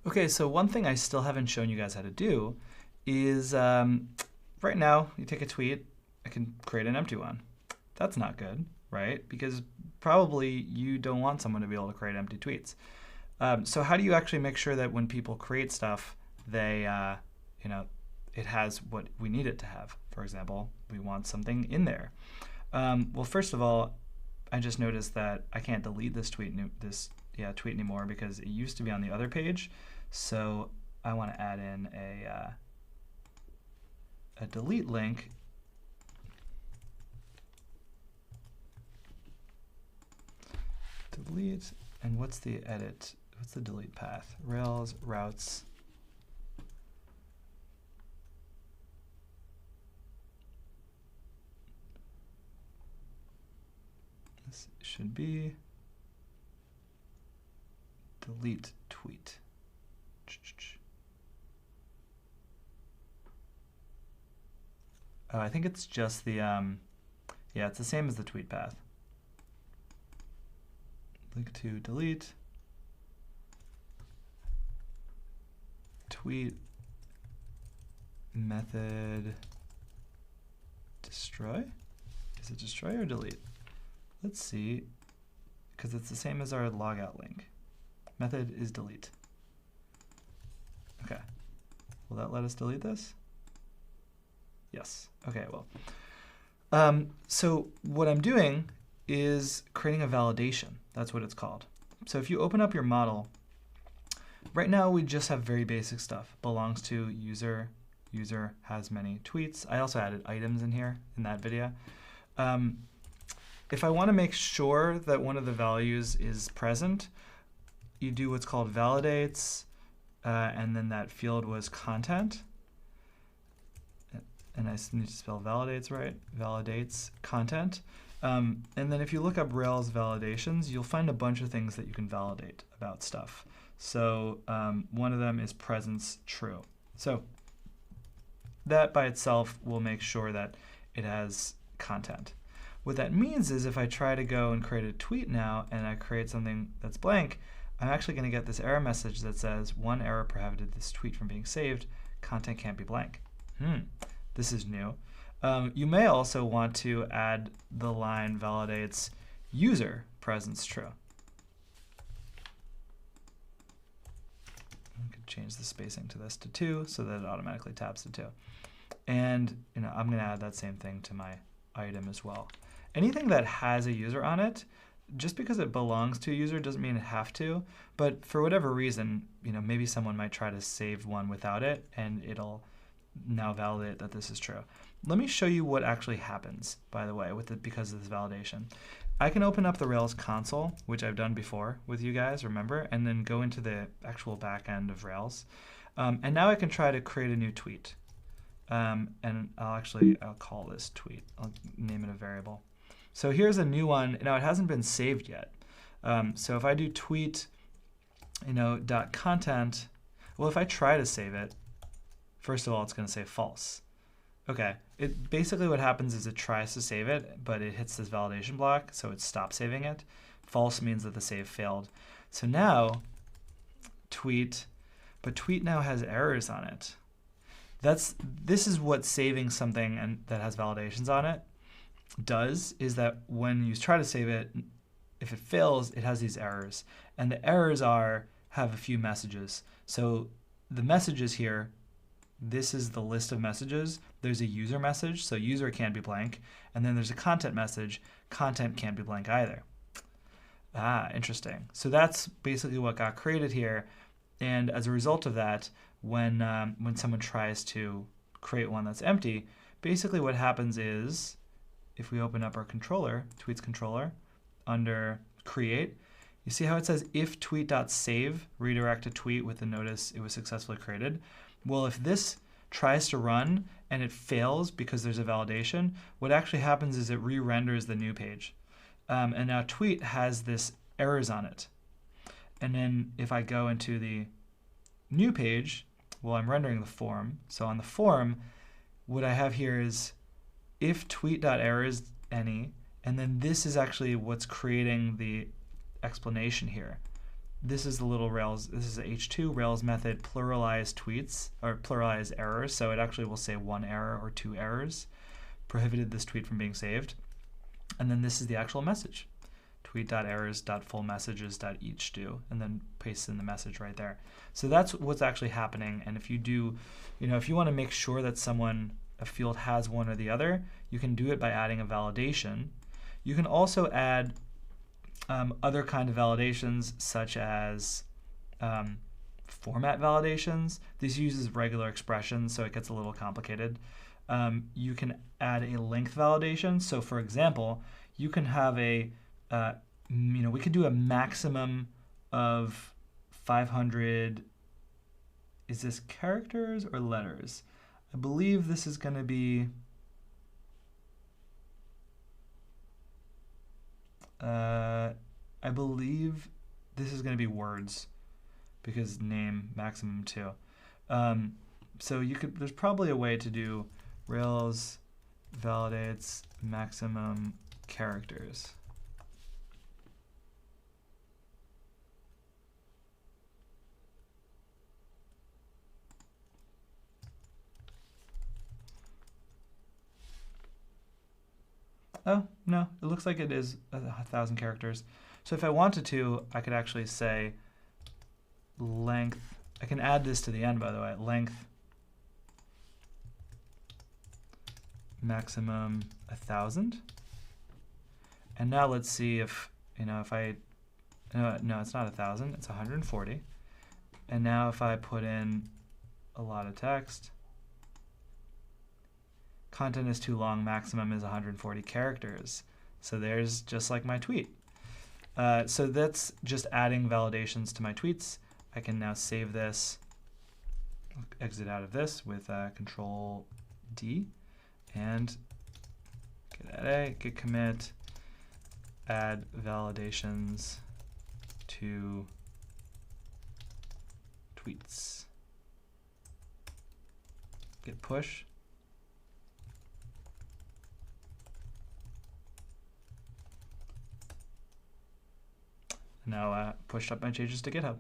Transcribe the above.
Okay, so one thing I still haven't shown you guys how to do is right now you take a tweet, I can create an empty one. That's not good, right? Because probably you don't want someone to be able to create empty tweets. So how do you actually make sure that when people create stuff, they, it has what we need it to have? For example, we want something in there. Well, first of all, I just noticed that I can't delete this tweet anymore because it used to be on the other page. So I want to add in a delete link. Delete, and what's the edit? What's the delete path? Rails routes. This should be delete tweet. Oh, I think it's just the, yeah, it's the same as the tweet path. Link to delete, tweet, method, destroy? Is it destroy or delete? Let's see, because it's the same as our logout link. Method is delete. Okay, will that let us delete this? Yes, okay, well. So what I'm doing is creating a validation. That's what it's called. So if you open up your model, right now we just have very basic stuff. Belongs to user, user has many tweets. I also added items in here in that video. If I want to make sure that one of the values is present, you do what's called validates, and then that field was content. And I need to spell validates right, validates content. And then if you look up Rails validations, you'll find a bunch of things that you can validate about stuff. So one of them is presence true. So that by itself will make sure that it has content. What that means is if I try to go and create a tweet now and I create something that's blank, I'm actually going to get this error message that says, one error prohibited this tweet from being saved, content can't be blank. This is new. You may also want to add the line validates user presence true. I could change the spacing to this to 2 so that it automatically tabs to 2. And I'm going to add that same thing to my item as well. Anything that has a user on it, just because it belongs to a user doesn't mean it have to, but for whatever reason, maybe someone might try to save one without it, and it'll now validate that this is true. Let me show you what actually happens, by the way, because of this validation. I can open up the Rails console, which I've done before with you guys, remember, and then go into the actual back end of Rails. And now I can try to create a new tweet. And I'll call this tweet. I'll name it a variable. So here's a new one. Now it hasn't been saved yet. So if I do tweet, dot content, well, if I try to save it, first of all, it's going to say false. Okay, basically what happens is it tries to save it, but it hits this validation block, so it stops saving it. False means that the save failed. So now, tweet, but tweet now has errors on it. This is what saving something that has validations on it does, is that when you try to save it, if it fails, it has these errors. And the errors have a few messages. So the messages here, this is the list of messages. There's a user message, so user can't be blank. And then there's a content message. Content can't be blank either. Interesting. So that's basically what got created here. And as a result of that, when someone tries to create one that's empty, basically what happens is, if we open up our controller, tweets controller, under create, you see how it says if tweet.save redirect a tweet with the notice it was successfully created? Well, if this tries to run and it fails because there's a validation, what actually happens is it re-renders the new page. And now tweet has this errors on it. And then if I go into the new page, well, I'm rendering the form. So on the form, what I have here is if tweet.errors any, and then this is actually what's creating the explanation here. this is the little Rails, this is a H2 Rails method pluralize tweets, or pluralize errors, so it actually will say 1 error or 2 errors, prohibited this tweet from being saved. And then this is the actual message, tweet.errors.fullmessages.each do, and then paste in the message right there. So that's what's actually happening. And if you do, if you want to make sure that a field has one or the other, you can do it by adding a validation. You can also add other kind of validations, such as format validations. This uses regular expressions, so it gets a little complicated. You can add a length validation. So for example, you can have we could do a maximum of 500, is this characters or letters? I believe this is going to be, I believe this is going to be words, because name maximum 2. So there's probably a way to do Rails validates maximum characters. Oh, no, it looks like it is 1,000 characters. So if I wanted to, I could actually say length. I can add this to the end, by the way. Length maximum 1,000. And now let's see if, no, it's not 1,000, it's 140. And now if I put in a lot of text, content is too long, maximum is 140 characters. So there's just like my tweet. So that's just adding validations to my tweets. I can now save this, exit out of this with Control D, and git add A, git commit, add validations to tweets. Git push. Now pushed up my changes to GitHub.